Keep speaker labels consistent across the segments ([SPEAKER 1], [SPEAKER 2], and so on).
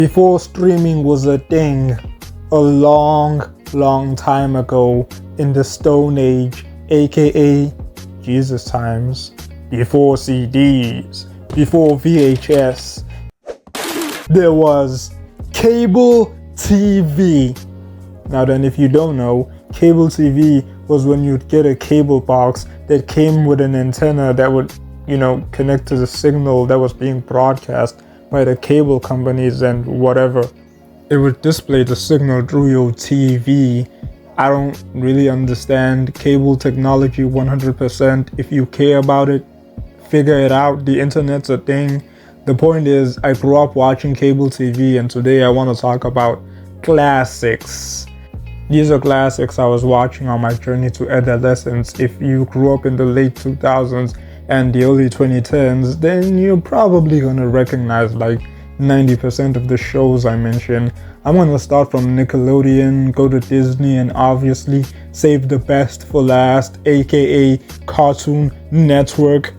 [SPEAKER 1] Before streaming was a thing, a long time ago in the Stone Age, aka Jesus times, before CDs, before VHS, there was cable TV. Now then, if you don't know, cable TV was when you'd get a cable box that came with an antenna that would, connect to the signal that was being broadcast by the cable companies and whatever. It would display the signal through your TV. I don't really understand cable technology 100%. If you care about it, figure it out. The internet's a thing. The point is, I grew up watching cable TV, and today I want to talk about classics. These are classics I was watching on my journey to adolescence. If you grew up in the late 2000s and the early 2010s, then you're probably gonna recognize like 90% of the shows I mentioned. I'm gonna start from Nickelodeon, go to Disney, and obviously save the best for last, aka Cartoon Network.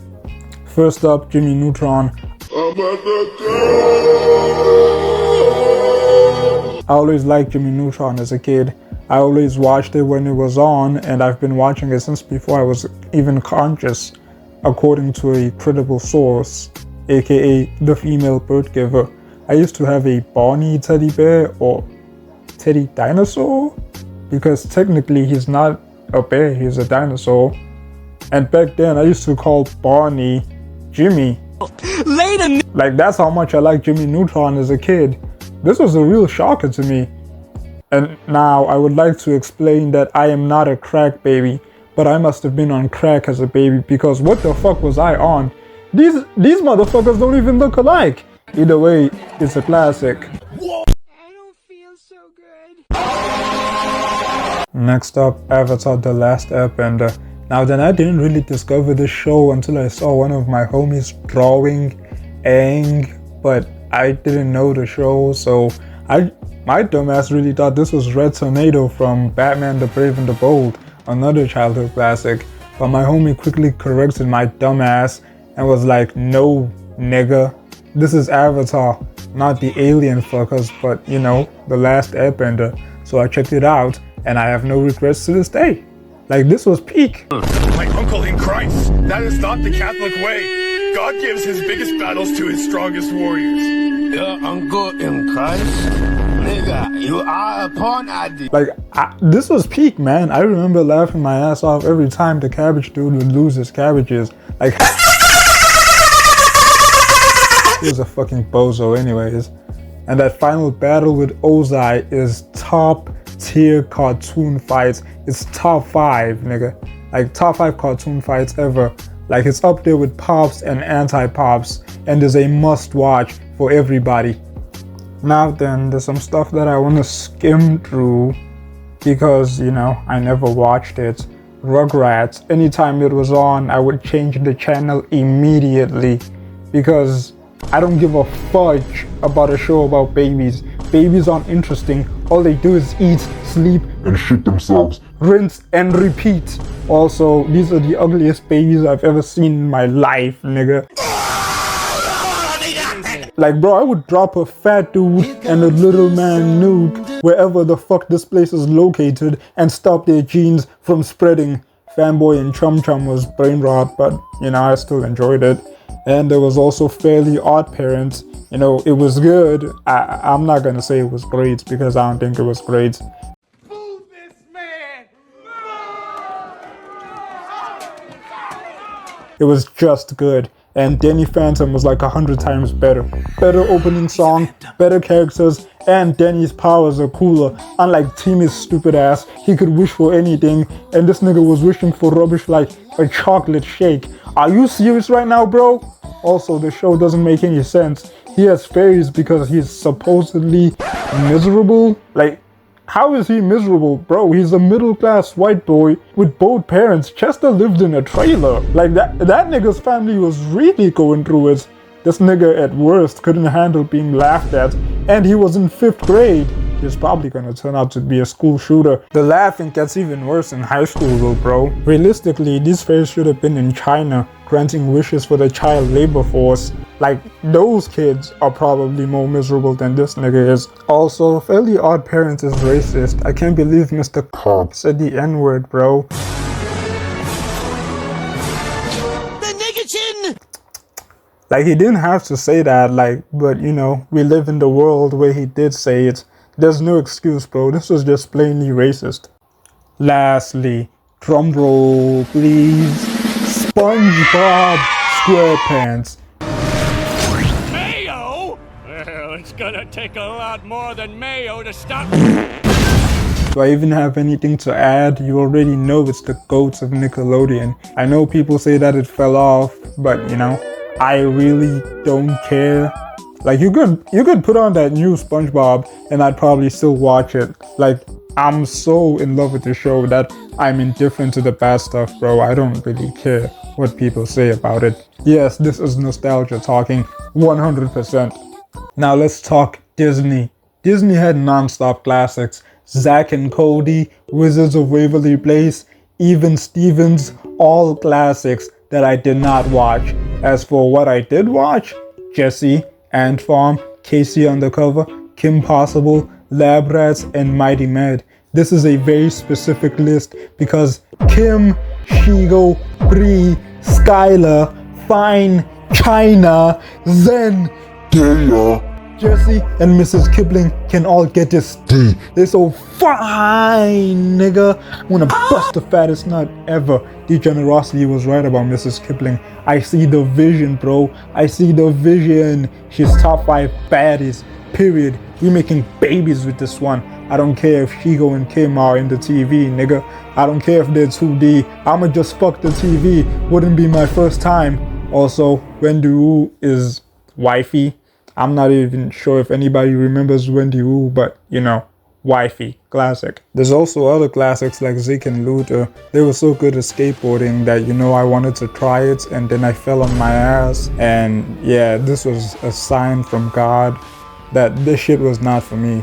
[SPEAKER 1] First up, Jimmy Neutron. I always liked Jimmy Neutron as a kid. I always watched it when it was on, and I've been watching it since before I was even conscious, according to a credible source, aka the female bird giver. I used to have a Barney teddy bear, or teddy dinosaur, because technically he's not a bear, he's a dinosaur. And back then I used to call Barney Jimmy. Like, that's how much I liked Jimmy Neutron as a kid. This was a real shocker to me. And now I would like to explain that I am not a crack baby, but I must have been on crack as a baby, because what the fuck was I on? These motherfuckers don't even look alike. Either way, it's a classic.
[SPEAKER 2] I don't feel so good.
[SPEAKER 1] Next up, Avatar: The Last Airbender. Now then, I didn't really discover this show until I saw one of my homies drawing Aang, but I didn't know the show, so my dumbass really thought this was Red Tornado from Batman the Brave and the Bold, another childhood classic. But my homie quickly corrected my dumbass and was like, no, nigga, this is Avatar, not the alien fuckers, but The Last Airbender. So I checked it out, and I have no regrets to this day. Like, this was peak.
[SPEAKER 3] My uncle in Christ, that is not the Catholic way. God gives his biggest battles to his strongest warriors.
[SPEAKER 4] Your uncle in Christ? Nigga, you are a porn addict.
[SPEAKER 1] Like, this was peak, man. I remember laughing my ass off every time the cabbage dude would lose his cabbages. Like, he was a fucking bozo anyways. And that final battle with Ozai is top tier cartoon fights. It's top 5, nigga. Like, top 5 cartoon fights ever. Like, it's up there with Pops and Anti-Pops, and is a must watch for everybody. Now then, there's some stuff that I want to skim through because, I never watched it. Rugrats, anytime it was on, I would change the channel immediately because I don't give a fudge about a show about babies. Babies aren't interesting. All they do is eat, sleep,
[SPEAKER 5] and shit themselves.
[SPEAKER 1] Rinse and repeat. Also, these are the ugliest babies I've ever seen in my life, nigga. Like, bro, I would drop a fat dude and a little man nude wherever the fuck this place is located and stop their genes from spreading. Fanboy and Chum Chum was brain rot, but, I still enjoyed it. And there was also Fairly Odd Parents. It was good. I'm not gonna say it was great because I don't think it was great.
[SPEAKER 2] Move this man!
[SPEAKER 1] It was just good. And Danny Phantom was like 100 times better. Better opening song, better characters, and Danny's powers are cooler. Unlike Timmy's stupid ass, he could wish for anything, and this nigga was wishing for rubbish like a chocolate shake. Are you serious right now, bro? Also, the show doesn't make any sense. He has fairies because he's supposedly miserable. Like, how is he miserable, bro? He's a middle-class white boy with both parents. Chester lived in a trailer. Like, that nigga's family was really going through it. This nigga at worst couldn't handle being laughed at, and he was in 5th grade. he's probably gonna turn out to be a school shooter. The laughing gets even worse in high school though, bro. Realistically, this face should have been in China, granting wishes for the child labor force. Like, those kids are probably more miserable than this nigga is. Also, Fairly Odd Parents is racist. I can't believe Mr. Cobb said the N-word, bro. Like, he didn't have to say that, like, but you know, we live in the world where he did say it. There's no excuse, bro. This was just plainly racist. Lastly, drum roll, please. SpongeBob SquarePants.
[SPEAKER 2] Mayo? Well, it's gonna take a lot more than mayo to stop.
[SPEAKER 1] Do I even have anything to add? You already know it's the GOATs of Nickelodeon. I know people say that it fell off, but you know, I really don't care. Like, you could put on that new SpongeBob and I'd probably still watch it. Like, I'm so in love with the show that I'm indifferent to the bad stuff, bro. I don't really care what people say about it. Yes, this is nostalgia talking, 100%. Now let's talk Disney. Disney had non-stop classics. Zack and Cody, Wizards of Waverly Place, Even Stevens, all classics that I did not watch. As for what I did watch, Jessie, Ant Farm, Casey Undercover, Kim Possible, Lab Rats, and Mighty Med. This is a very specific list because Kim, Shigo, Bree, Skylar, Fine, China, Zen, Daya, Jessie, and Mrs. Kipling can all get this D. They're so fine, nigga. I wanna bust the fattest nut ever. Degenerosity was right about Mrs. Kipling. I see the vision, bro. I see the vision. She's top 5 baddies, period. We making babies with this one. I don't care if Shigo and Kim are in the TV, nigga. I don't care if they're 2D. I'ma just fuck the TV. Wouldn't be my first time. Also, Wendy Wu is wifey. I'm not even sure if anybody remembers Wendy Wu, but you know, wifey, classic. There's also other classics like Zeke and Luther. They were so good at skateboarding that, you know, I wanted to try it and then I fell on my ass. And yeah, this was a sign from God that this shit was not for me.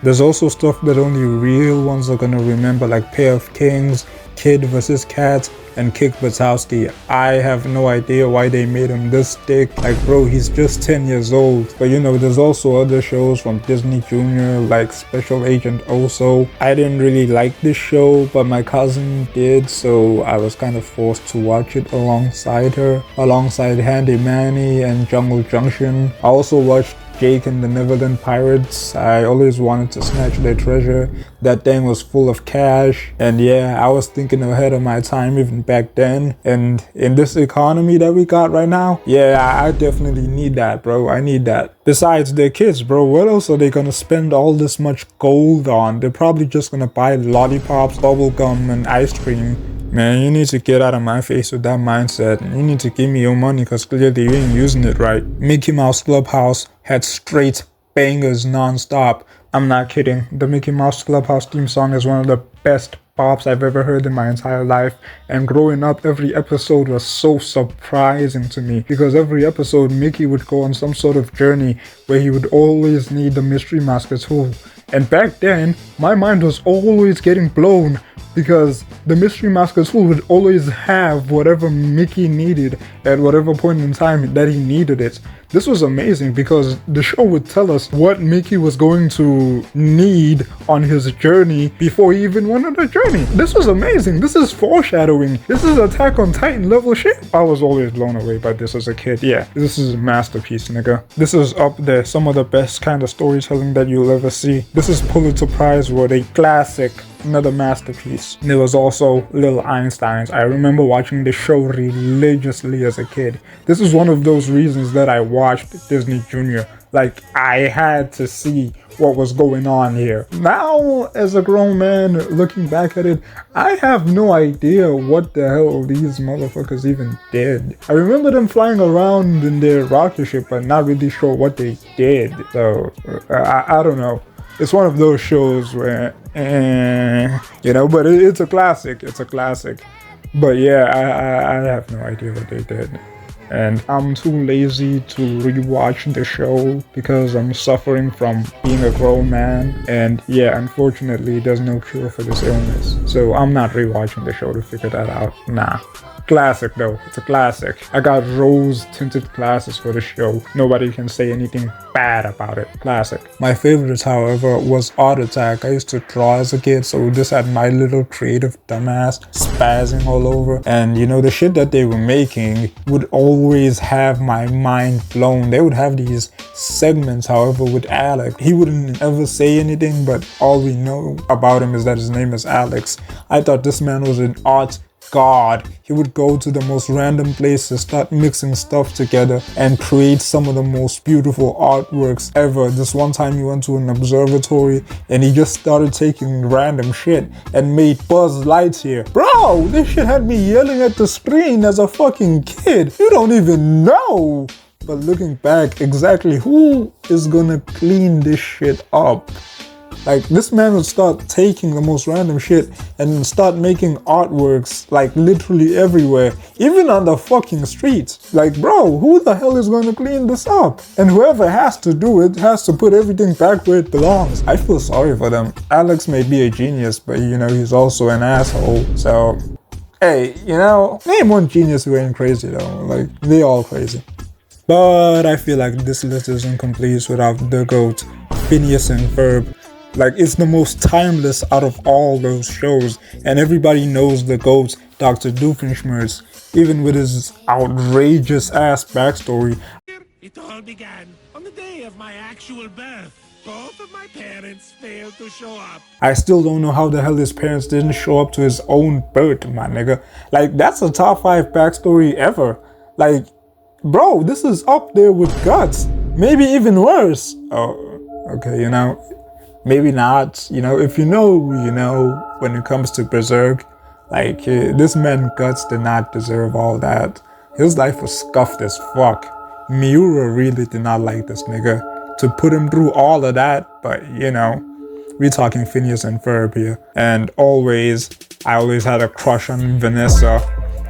[SPEAKER 1] There's also stuff that only real ones are gonna remember, like Pair of Kings, Kid vs. Kat, and Kick Buttowski. I have no idea why they made him this thick. Like, bro, he's just 10 years old. But you know, there's also other shows from Disney Junior, like Special Agent Oso. I didn't really like this show, but my cousin did, so I was kind of forced to watch it alongside her, alongside Handy Manny and Jungle Junction. I also watched Jake and the Neverland Pirates. I always wanted to snatch their treasure. That thing was full of cash. And yeah, I was thinking ahead of my time even back then. And in this economy that we got right now, yeah, I definitely need that, bro. I need that. Besides, they're kids, bro. What else are they gonna spend all this much gold on? They're probably just gonna buy lollipops, bubblegum, and ice cream. Man, you need to get out of my face with that mindset. You need to give me your money because clearly you ain't using it right. Mickey Mouse Clubhouse had straight bangers non-stop. I'm not kidding. The Mickey Mouse Clubhouse theme song is one of the best pops I've ever heard in my entire life. And growing up, every episode was so surprising to me because every episode Mickey would go on some sort of journey where he would always need the Mystery Masker tool. And back then, my mind was always getting blown because the Mystery Masker tool would always have whatever Mickey needed at whatever point in time that he needed it. This was amazing because the show would tell us what Mickey was going to need on his journey before he even went on the journey. This was amazing. This is foreshadowing. This is Attack on Titan level shit. I was always blown away by this as a kid. Yeah, this is a masterpiece, nigga. This is up there. Some of the best kind of storytelling that you'll ever see. This is Pulitzer Prize worthy, classic. Another masterpiece. There was also Little Einsteins. I remember watching this show religiously as a kid. This is one of those reasons that I watched Disney Junior. Like, I had to see what was going on here. Now, as a grown man looking back at it, I have no idea what the hell these motherfuckers even did. I remember them flying around in their rocket ship, but not really sure what they did. So, I don't know. It's one of those shows where, you know, but it's a classic. It's a classic. But yeah, I have no idea what they did. and I'm too lazy to rewatch the show because I'm suffering from being a grown man, and yeah, unfortunately there's no cure for this illness, so I'm not rewatching the show to figure that out. Nah. Classic though, it's a classic. I got rose tinted glasses for the show. Nobody can say anything bad about it. Classic. My favorites, however, was Art Attack. I used to draw as a kid, so this had my little creative dumbass spazzing all over. And you know, the shit that they were making would always have my mind blown. They would have these segments, however, with Alex. He wouldn't ever say anything, but all we know about him is that his name is Alex. I thought this man was an art god. He would go to the most random places, start mixing stuff together, and create some of the most beautiful artworks ever. This one time he went to an observatory and he just started taking random shit and made Buzz Lightyear. Bro, this shit had me yelling at the screen as a fucking kid. You don't even know. But looking back, exactly who is gonna clean this shit up? Like, this man would start taking the most random shit and start making artworks, like, literally everywhere, even on the fucking streets. Like, bro, who the hell is going to clean this up? And whoever has to do it has to put everything back where it belongs. I feel sorry for them. Alex may be a genius, but, you know, he's also an asshole. So, hey, you know, name one genius who ain't crazy, though. Like, they all crazy. But I feel like this list is incomplete without the GOAT, Phineas and Ferb. Like, it's the most timeless out of all those shows, and everybody knows the GOAT, Dr. Doofenshmirtz, even with his outrageous ass backstory.
[SPEAKER 2] It all began on the day of my actual birth. Both of my parents failed to show up.
[SPEAKER 1] I still don't know how the hell his parents didn't show up to his own birth, my nigga. Like, that's a top 5 backstory ever. Like, bro, this is up there with Guts. Maybe even worse. Oh, okay, you know. Maybe not, you know, if you know, you know, when it comes to Berserk, like, this man Guts did not deserve all that. His life was scuffed as fuck. Miura really did not like this nigga to put him through all of that, but, you know, we're talking Phineas and Ferb here. And I always had a crush on Vanessa,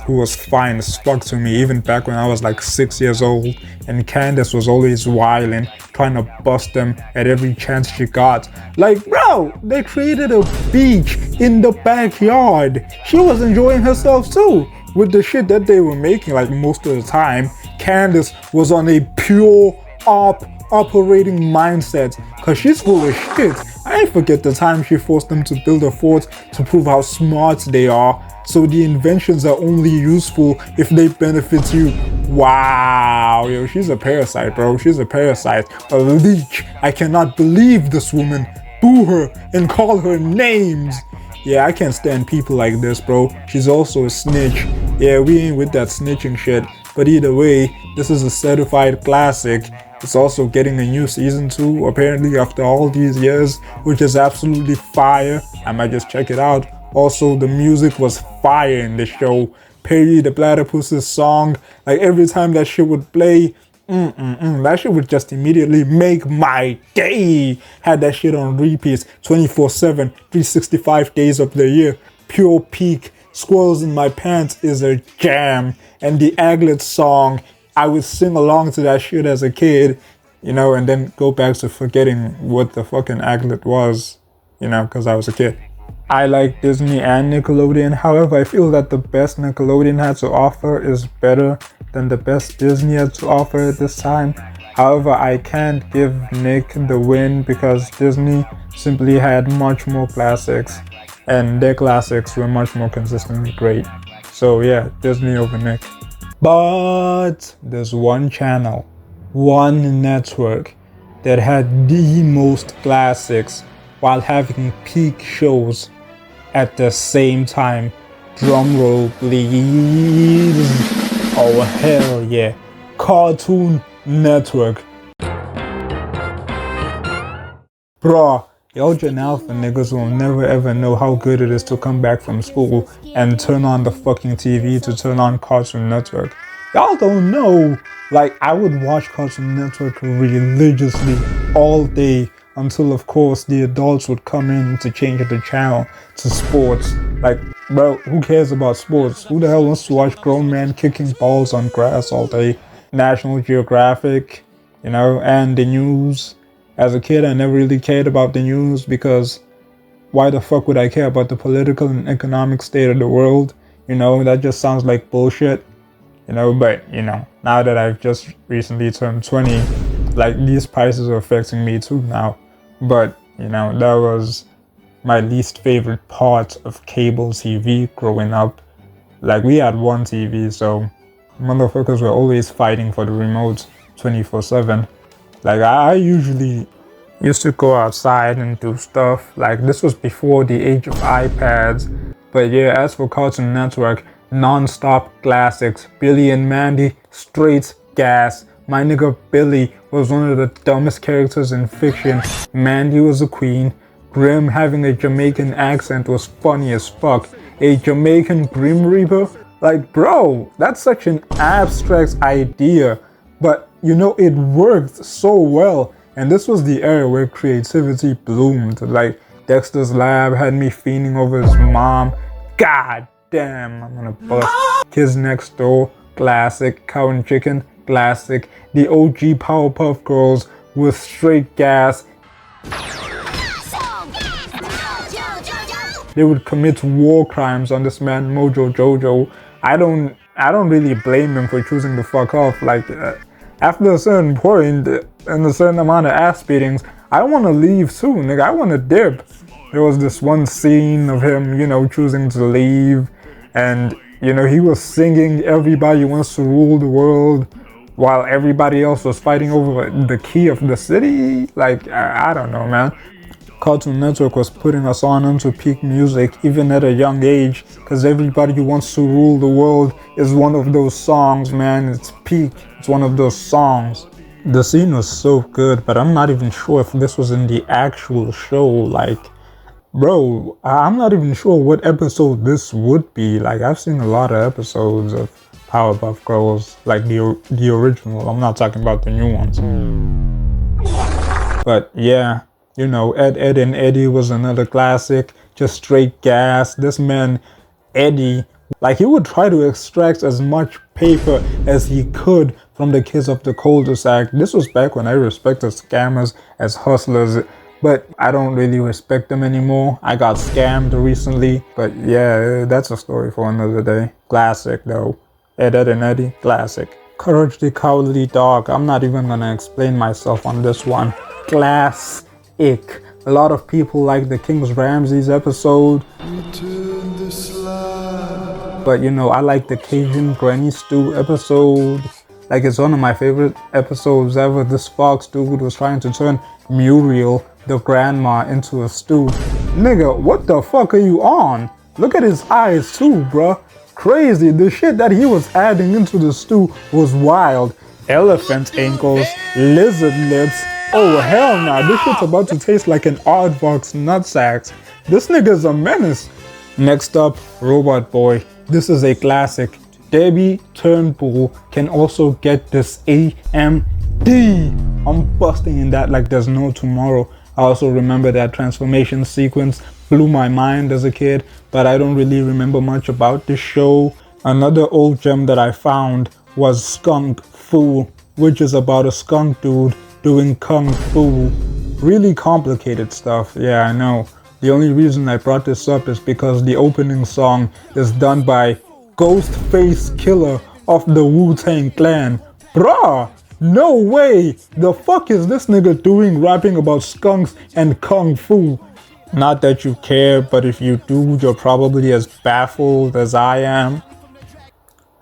[SPEAKER 1] who was fine as fuck to me, even back when I was like 6 years old, and Candace was always wildin', trying to bust them at every chance she got. Like, bro, they created a beach in the backyard. She was enjoying herself too, with the shit that they were making. Like, most of the time, Candace was on a pure operating mindset, cause she's full of shit. I ain't forget the time she forced them to build a fort to prove how smart they are. So the inventions are only useful if they benefit you. Wow, yo, she's a parasite, bro. She's a parasite, a leech. I cannot believe this woman. Boo her and call her names. Yeah, I can't stand people like this, bro. She's also a snitch. Yeah, we ain't with that snitching shit. But either way, this is a certified classic. It's also getting a new season 2, apparently, after all these years, which is absolutely fire. I might just check it out. Also, the music was fire in the show. Perry the Platypus's song, like, every time that shit would play, that shit would just immediately make my day. Had that shit on repeats 24/7, 365 days of the year. Pure peak. Squirrels in My Pants is a jam. And the Aglet song, I would sing along to that shit as a kid, you know, and then go back to forgetting what the fucking Aglet was, you know, because I was a kid. I like Disney and Nickelodeon. However, I feel that the best Nickelodeon had to offer is better than the best Disney had to offer at this time. However, I can't give Nick the win because Disney simply had much more classics, and their classics were much more consistently great. So yeah, Disney over Nick. But there's one channel, one network that had the most classics while having peak shows at the same time. Drum roll, please. Oh, hell yeah. Cartoon Network. Bruh, y'all Gen Alpha niggas will never ever know how good it is to come back from school and turn on the fucking TV to turn on Cartoon Network. Y'all don't know. Like, I would watch Cartoon Network religiously all day until, of course, the adults would come in to change the channel to sports. Like, Bro, who cares about sports? Who the hell wants to watch grown men kicking balls on grass all day? National Geographic, and the news. As a kid, I never really cared about the news because why the fuck would I care about the political and economic state of the world? That just sounds like bullshit. But now that I've just recently turned 20, like these prices are affecting me too now. But, that was my least favorite part of cable TV growing up. Like, we had one TV, so motherfuckers were always fighting for the remote 24/7. Like, I usually used to go outside and do stuff. Like, this was before the age of iPads. But yeah, as for Cartoon Network, non-stop classics. Billy and Mandy, straight gas. My nigga Billy was one of the dumbest characters in fiction. Mandy was a queen. Grim having a Jamaican accent was funny as fuck. A Jamaican Grim Reaper? Like, bro, that's such an abstract idea. But, it worked so well. And this was the era where creativity bloomed. Like, Dexter's Lab had me fiending over his mom. God damn, I'm gonna bust. Kids Next Door, classic. Cow and Chicken, classic. The OG Powerpuff Girls with straight gas. They would commit war crimes on this man Mojo Jojo. I don't really blame him for choosing to fuck off. Like, after a certain point and a certain amount of ass beatings, I want to leave too, nigga. I want to dip. There was this one scene of him, choosing to leave, and he was singing "Everybody Wants to Rule the World," while everybody else was fighting over the key of the city. Like, I don't know, man. Cartoon Network was putting us on into peak music even at a young age, because Everybody Wants to Rule the World is one of those songs, man. It's peak. It's one of those songs. The scene was so good, but I'm not even sure if this was in the actual show. Like, bro, I'm not even sure what episode this would be. Like, I've seen a lot of episodes of Powerpuff Girls, like the original. I'm not talking about the new ones. But yeah. Ed, Edd and Eddy was another classic, just straight gas. This man, Eddie, like, he would try to extract as much paper as he could from the kids of the cul-de-sac. This was back when I respected scammers as hustlers, but I don't really respect them anymore. I got scammed recently, but yeah, that's a story for another day. Classic though. Ed, Edd and Eddy, classic. Courage the Cowardly Dog, I'm not even gonna explain myself on this one. Classic. A lot of people like the King's Ramses episode. But I like the Cajun Granny Stew episode. Like, it's one of my favorite episodes ever. This fox dude was trying to turn Muriel, the grandma, into a stew. Nigga, what the fuck are you on? Look at his eyes too, bruh. Crazy. The shit that he was adding into the stew was wild. Elephant ankles, lizard lips. Oh, hell nah, this shit's about to taste like an Oddbox nutsack. This nigga's a menace. Next up, Robot Boy. This is a classic. Debbie Turnbull can also get this AMD. I'm busting in that like there's no tomorrow. I also remember that transformation sequence blew my mind as a kid, but I don't really remember much about this show. Another old gem that I found was Skunk Fu, which is about a skunk dude doing kung fu. Really complicated stuff, yeah, I know. The only reason I brought this up is because the opening song is done by Ghostface Killer of the Wu-Tang Clan. Bruh, no way! The fuck is this nigga doing rapping about skunks and kung fu? Not that you care, but if you do, you're probably as baffled as I am.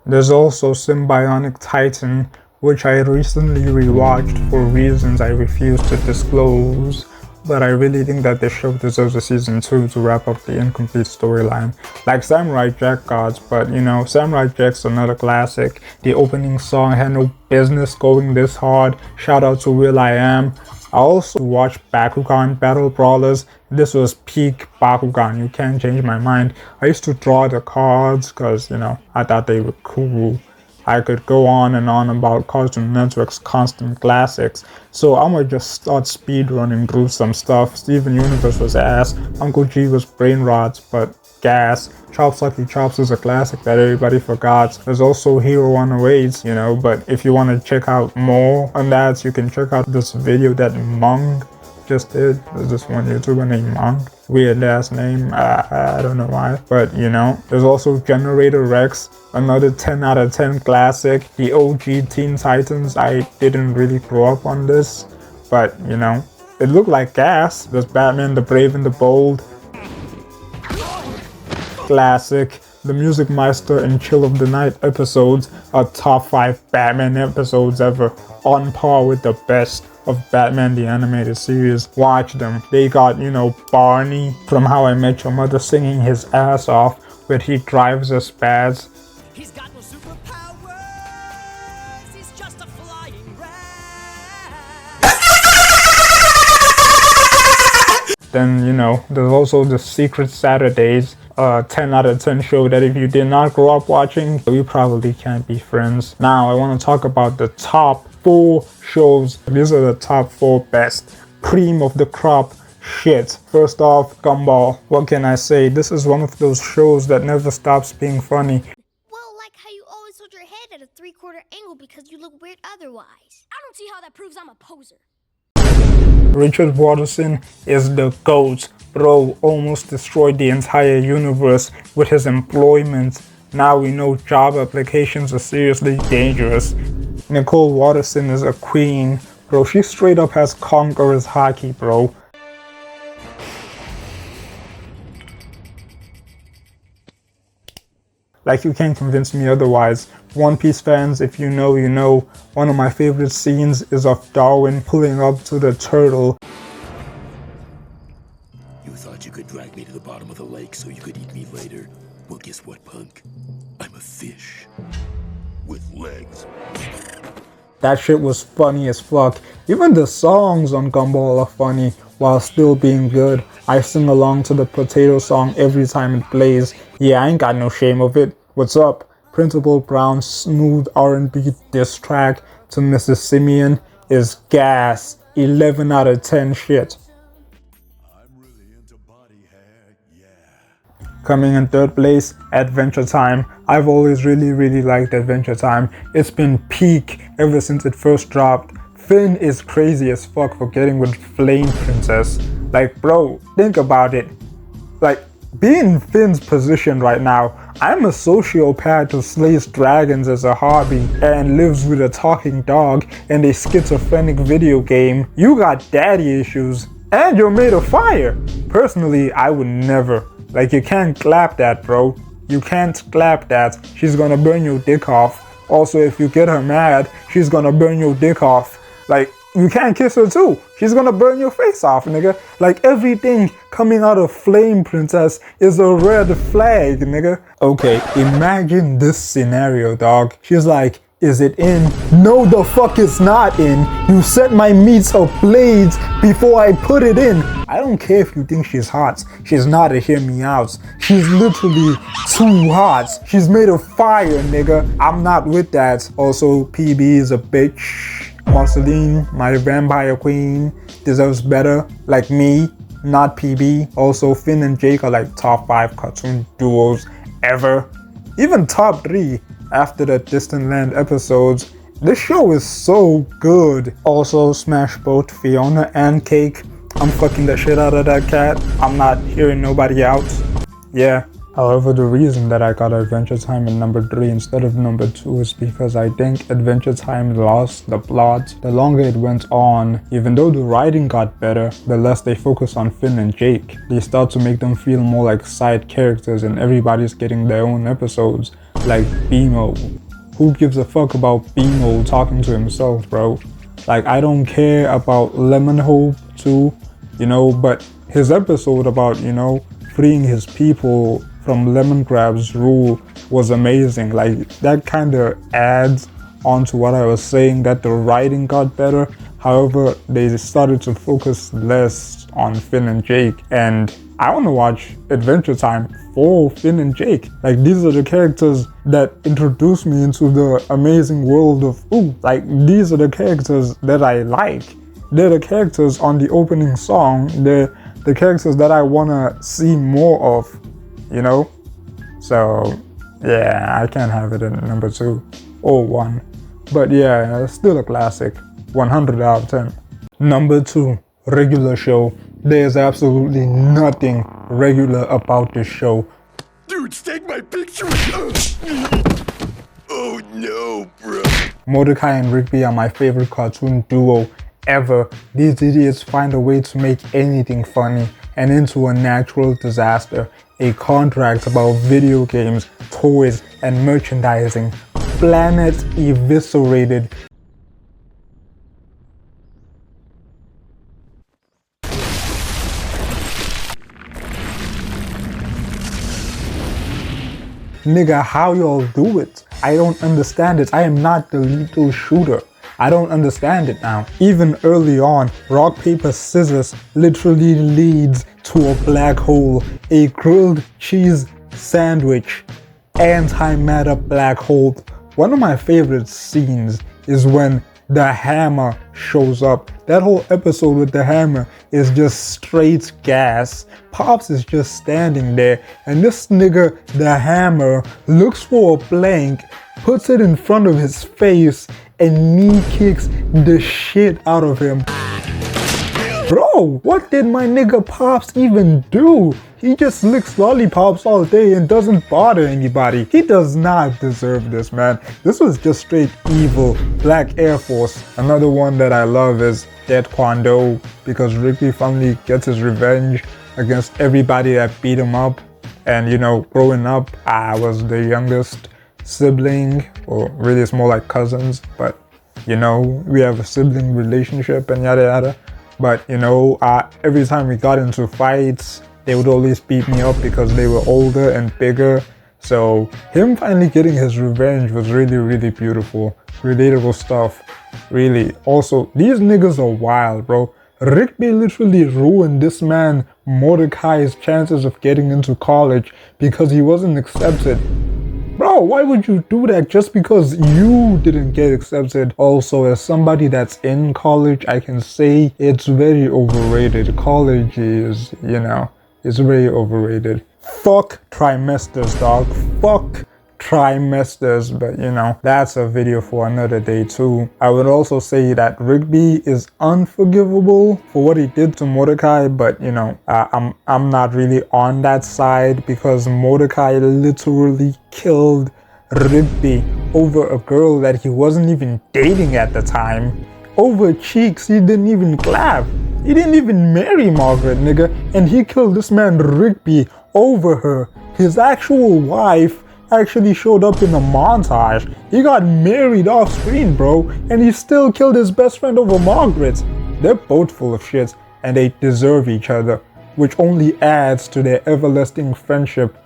[SPEAKER 1] There's also Symbionic Titan, which I recently rewatched for reasons I refuse to disclose, but I really think that this show deserves a season 2 to wrap up the incomplete storyline. Like Samurai Jack gods, but Samurai Jack's another classic. The opening song had no business going this hard. Shout out to Will I Am. I also watched Bakugan Battle Brawlers. This was peak Bakugan, you can't change my mind. I used to draw the cards because, I thought they were cool. I could go on and on about Cartoon Network's constant classics, so I'ma just start speedrunning through some stuff. Steven Universe was ass, Uncle G was brain rots, but gas. Chops Lucky Chops is a classic that everybody forgot. There's also Hero 108, you know, but if you want to check out more on that, you can check out this video that Mung just did. There's this one YouTuber named Mung. Weird ass name, I don't know why, but you know. There's also Generator Rex, another 10 out of 10 classic. The OG Teen Titans, I didn't really grow up on this, but you know, it looked like gas. There's Batman the Brave and the Bold, classic. The Music Meister and Chill of the Night episodes are top 5 Batman episodes ever, on par with the best of Batman the Animated Series. Watch them. They got, you know, Barney from How I Met Your Mother singing his ass off, where he drives a spaz.
[SPEAKER 5] He's got no superpowers, he's just a flying rat.
[SPEAKER 1] Then, you know, there's also the Secret Saturdays, 10 out of 10 show that if you did not grow up watching, we probably can't be friends. Now, I want to talk about the top 4 shows. These are the top 4 best cream of the crop shit. First off, Gumball. What can I say? This is one of those shows that never stops being funny.
[SPEAKER 6] Well, like how you always hold your head at a 3/4 angle because you look weird otherwise. I don't see how that proves I'm a poser.
[SPEAKER 1] Richard Watterson is the GOAT. Bro almost destroyed the entire universe with his employment. Now we know job applications are seriously dangerous. Nicole Watterson is a queen. Bro, she straight up has conqueror's hockey, bro. Like, you can't convince me otherwise. One Piece fans, if you know, you know. One of my favorite scenes is of Darwin pulling up to the turtle.
[SPEAKER 7] You thought you could drag me to the bottom of the lake so you could eat me later? Well, guess what, punk? I'm a fish. With legs.
[SPEAKER 1] That shit was funny as fuck. Even the songs on Gumball are funny while still being good. I sing along to the potato song every time it plays. Yeah, I ain't got no shame of it. What's up? Principal Brown's smooth R&B diss track to Mrs. Simeon is gas. 11 out of 10 shit.
[SPEAKER 7] I'm really into body hair, yeah.
[SPEAKER 1] Coming in third place, Adventure Time. I've always really liked Adventure Time. It's been peak ever since it first dropped. Finn is crazy as fuck for getting with Flame Princess. Like, bro, think about it. Like, be in Finn's position right now. I'm a sociopath who slays dragons as a hobby and lives with a talking dog and a schizophrenic video game. You got daddy issues and you're made of fire. Personally, I would never. Like, you can't clap that, bro. You can't clap that. She's gonna burn your dick off. Also, if you get her mad, she's gonna burn your dick off. Like, you can't kiss her too. She's gonna burn your face off, nigga. Like, everything coming out of Flame Princess is a red flag, nigga. Okay, imagine this scenario, dog. She's like, is it in? No, the fuck it's not in. You set my meats ablaze before I put it in. I don't care if you think she's hot. She's not, to hear me out. She's literally too hot. She's made of fire, nigga. I'm not with that. Also, PB is a bitch. Marceline, my vampire queen, deserves better. Like me, not PB. Also, Finn and Jake are like top 5 cartoon duos ever. Even top 3 after the Distant Land episodes. This show is so good. Also, smash both Fiona and Cake. I'm fucking the shit out of that cat. I'm not hearing nobody out. Yeah. However, the reason that I got Adventure Time in number 3 instead of number 2 is because I think Adventure Time lost the plot. The longer it went on, even though the writing got better, the less they focus on Finn and Jake. They start to make them feel more like side characters and everybody's getting their own episodes. Like BMO. Who gives a fuck about BMO talking to himself, bro? Like, I don't care about Lemon Hope too, you know, but his episode about, you know, freeing his people from Lemongrab's rule was amazing. Like, that kind of adds on to what I was saying, that the writing got better. However, they started to focus less on Finn and Jake, and I want to watch Adventure Time for Finn and Jake. Like, these are the characters that introduced me into the amazing world of Ooh. Like, these are the characters that I like. They're the characters on the opening song. They're the characters that I want to see more of, you know? So, yeah, I can't have it in number 2 or 1. But yeah, it's still a classic. 100 out of 10. Number 2, regular show. There's absolutely nothing regular about this show.
[SPEAKER 3] Dude, take my picture. Oh no, bro.
[SPEAKER 1] Mordecai and Rigby are my favorite cartoon duo ever. These idiots find a way to make anything funny and into a natural disaster. A contract about video games, toys, and merchandising. Planet eviscerated. Nigga, how y'all do it? I don't understand it. I am not the lethal shooter. I don't understand it now. Even early on, rock, paper, scissors literally leads to a black hole. A grilled cheese sandwich. Antimatter black hole. One of my favorite scenes is when the hammer shows up. That whole episode with the hammer is just straight gas. Pops is just standing there, and this nigga, the hammer, looks for a blank, puts it in front of his face, and knee kicks the shit out of him. Bro, what did my nigga Pops even do? He just licks lollipops all day and doesn't bother anybody. He does not deserve this, man. This was just straight evil. Black Air Force. Another one that I love is Dead Kwando, because Rigby finally gets his revenge against everybody that beat him up. And you know, growing up, I was the youngest sibling, or really it's more like cousins, but you know, we have a sibling relationship and yada yada. But you know, every time we got into fights, they would always beat me up because they were older and bigger. So him finally getting his revenge was really, really beautiful. Relatable stuff, really. Also, these niggas are wild, bro. Rigby literally ruined this man Mordecai's chances of getting into college because he wasn't accepted. Bro, why would you do that just because you didn't get accepted? Also, as somebody that's in college, I can say it's very overrated. College is, you know, it's very overrated. Fuck trimesters, dog. Fuck trimesters, but you know, that's a video for another day too. I would also say that Rigby is unforgivable for what he did to Mordecai, but you know, I'm not really on that side because Mordecai literally killed Rigby over a girl that he wasn't even dating at the time. Over cheeks, he didn't even clap. He didn't even marry Margaret, nigga, and he killed this man Rigby over her. His actual wife actually showed up in a montage. He got married off screen, bro, and he still killed his best friend over Margaret. They're both full of shit, and they deserve each other, which only adds to their everlasting friendship.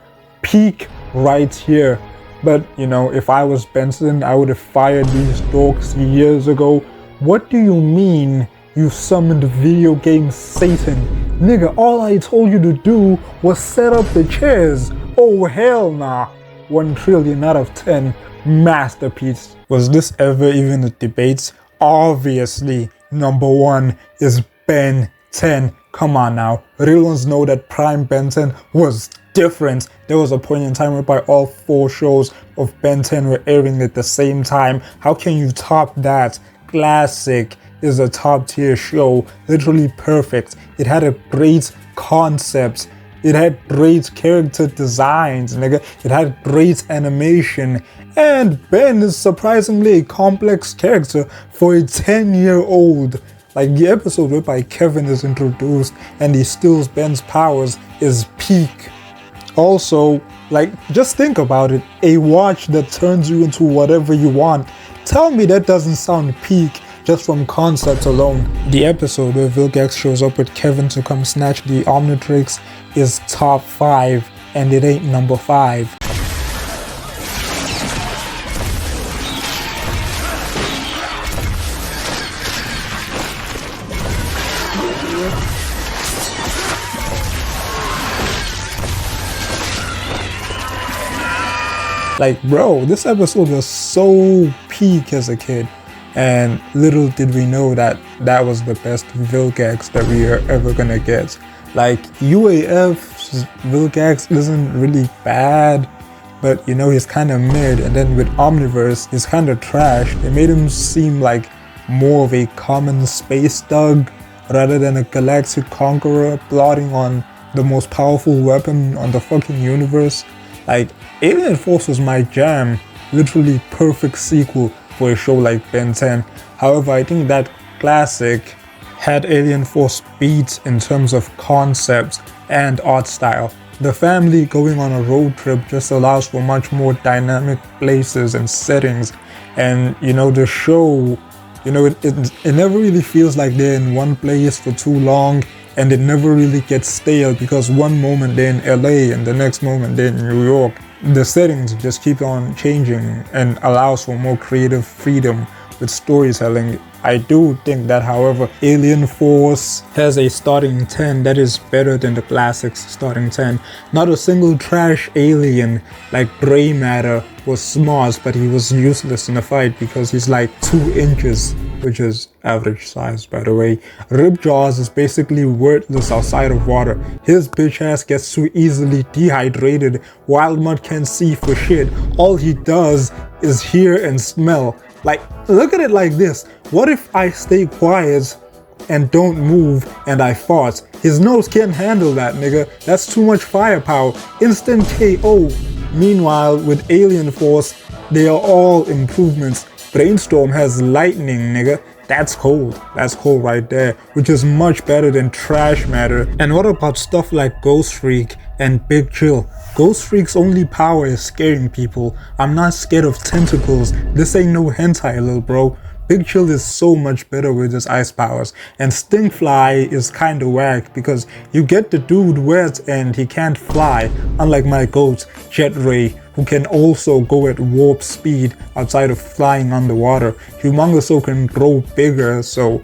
[SPEAKER 1] Peak right here. But, you know, if I was Benson, I would have fired these dorks years ago. What do you mean you summoned video game Satan? Nigga, all I told you to do was set up the chairs. Oh, hell nah. 1 trillion out of 10. Masterpiece. Was this ever even a debate? Obviously, number 1 is Ben 10. Come on now. Real ones know that Prime Ben 10 was different. There was a point in time whereby all 4 shows of Ben 10 were airing at the same time. How can you top that? Classic is a top tier show. Literally perfect. It had a great concept. It had great character designs, nigga. It had great animation. And Ben is surprisingly a complex character for a 10-year-old. Like the episode whereby Kevin is introduced and he steals Ben's powers is peak. Also, like, just think about it. A watch that turns you into whatever you want. Tell me that doesn't sound peak just from concept alone. The episode where Vilgax shows up with Kevin to come snatch the Omnitrix is top 5, and it ain't number 5. Like, bro, this episode was so peak as a kid, and little did we know that that was the best Vilgax that we are ever gonna get. Like, UAF's Vilgax isn't really bad, but you know, he's kind of mid, and then with Omniverse, he's kind of trash. They made him seem like more of a common space thug rather than a galactic conqueror plotting on the most powerful weapon on the fucking universe. Like, Alien Force was my jam, literally perfect sequel for a show like Ben 10. However, I think that classic had Alien Force beat in terms of concepts and art style. The family going on a road trip just allows for much more dynamic places and settings, and you know, the show, you know, it never really feels like they're in one place for too long, and it never really gets stale because one moment they're in LA and the next moment they're in New York. The settings just keep on changing and allows for more creative freedom with storytelling. I do think that, however, Alien Force has a starting 10 that is better than the classics starting 10. Not a single trash alien like Gray Matter was smart, but he was useless in a fight because he's like 2 inches, which is average size, by the way. Ripjaws is basically worthless outside of water. His bitch ass gets too easily dehydrated. Wildmud can't see for shit. All he does is hear and smell. Like, look at it like this. What if I stay quiet and don't move and I fart? His nose can't handle that, nigga. That's too much firepower. Instant KO. Meanwhile, with Alien Force, they are all improvements. Brainstorm has lightning, nigga. That's cold. That's cold right there, which is much better than Trash Matter. And what about stuff like Ghost Freak and Big Chill? Ghost Freak's only power is scaring people. I'm not scared of tentacles. This ain't no hentai, little bro. Big Chill is so much better with his ice powers. And Stinkfly is kinda whack because you get the dude wet and he can't fly, unlike my goat, Jet Ray, who can also go at warp speed outside of flying underwater. Humongouso can grow bigger, so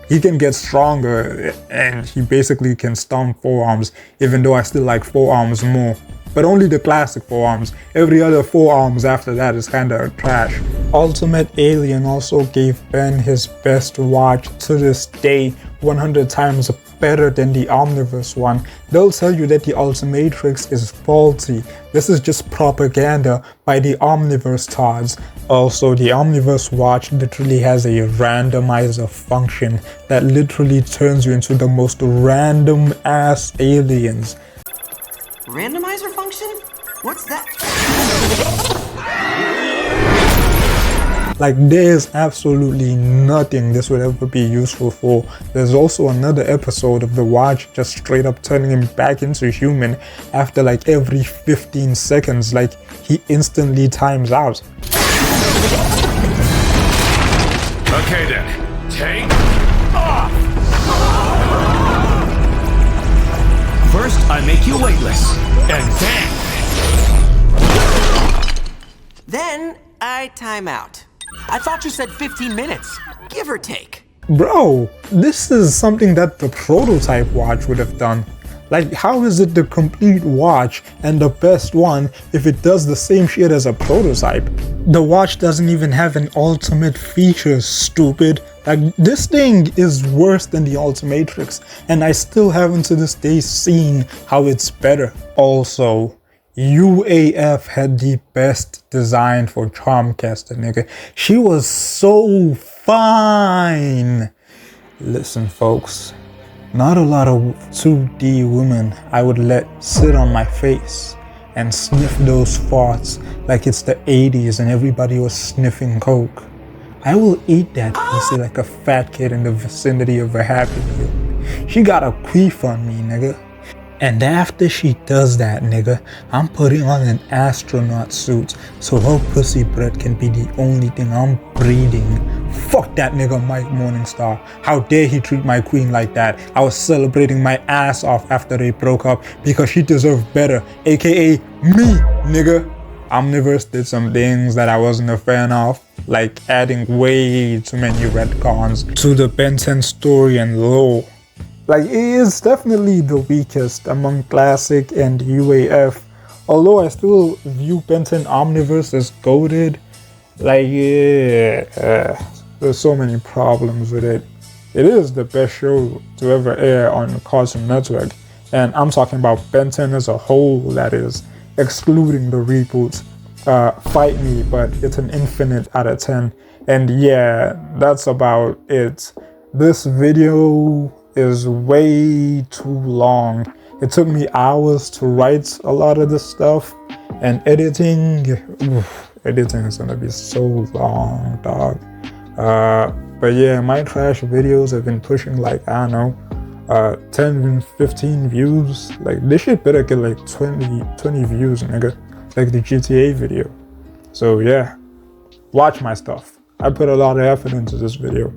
[SPEAKER 1] he can get stronger, and he basically can stomp forearms, even though I still like forearms more. But only the classic forearms. Every other forearms after that is kinda trash. Ultimate Alien also gave Ben his best watch to this day, 100 times better than the Omniverse one. They'll tell you that the Ultimatrix is faulty. This is just propaganda by the Omniverse tards. Also, the Omniverse watch literally has a randomizer function that literally turns you into the most random ass aliens.
[SPEAKER 5] Randomizer function? What's that?
[SPEAKER 1] Like, there's absolutely nothing this would ever be useful for. There's also another episode of the watch just straight up turning him back into human after like every 15 seconds, like he instantly times out.
[SPEAKER 3] Okay then, take off!
[SPEAKER 7] First, I make you weightless, and
[SPEAKER 5] Then I time out. I thought you said 15 minutes, give or take.
[SPEAKER 1] Bro, this is something that the prototype watch would have done. Like, how is it the complete watch and the best one if it does the same shit as a prototype? The watch doesn't even have an ultimate feature, stupid. Like, this thing is worse than the Ultimatrix, and I still haven't to this day seen how it's better. Also, UAF had the best design for Charmcaster, nigga. She was so fine. Listen, folks. Not a lot of 2D women I would let sit on my face and sniff those farts like it's the 80s and everybody was sniffing coke. I will eat that pussy like a fat kid in the vicinity of a Happy Meal. She got a queef on me, nigga. And after she does that, nigga, I'm putting on an astronaut suit so her pussy breath can be the only thing I'm breathing. Fuck that nigga Mike Morningstar. How dare he treat my queen like that? I was celebrating my ass off after they broke up because she deserved better, aka me, nigga. Omniverse did some things that I wasn't a fan of, like adding way too many retcons to the Ben 10 story and lore. Like, it is definitely the weakest among Classic and UAF. Although I still view Benton Omniverse as goated. Like, yeah, there's so many problems with it. It is the best show to ever air on Cartoon Network. And I'm talking about Benton as a whole, that is, excluding the reboots. Fight me, but it's an infinite out of 10. And yeah, that's about it. This video is way too long. It took me hours to write a lot of this stuff, and editing is gonna be so long, dog. But yeah, my trash videos have been pushing like, I don't know, 10, 15 views. Like, this shit better get like 20 views, nigga. Like the GTA video. So yeah, watch my stuff. I put a lot of effort into this video.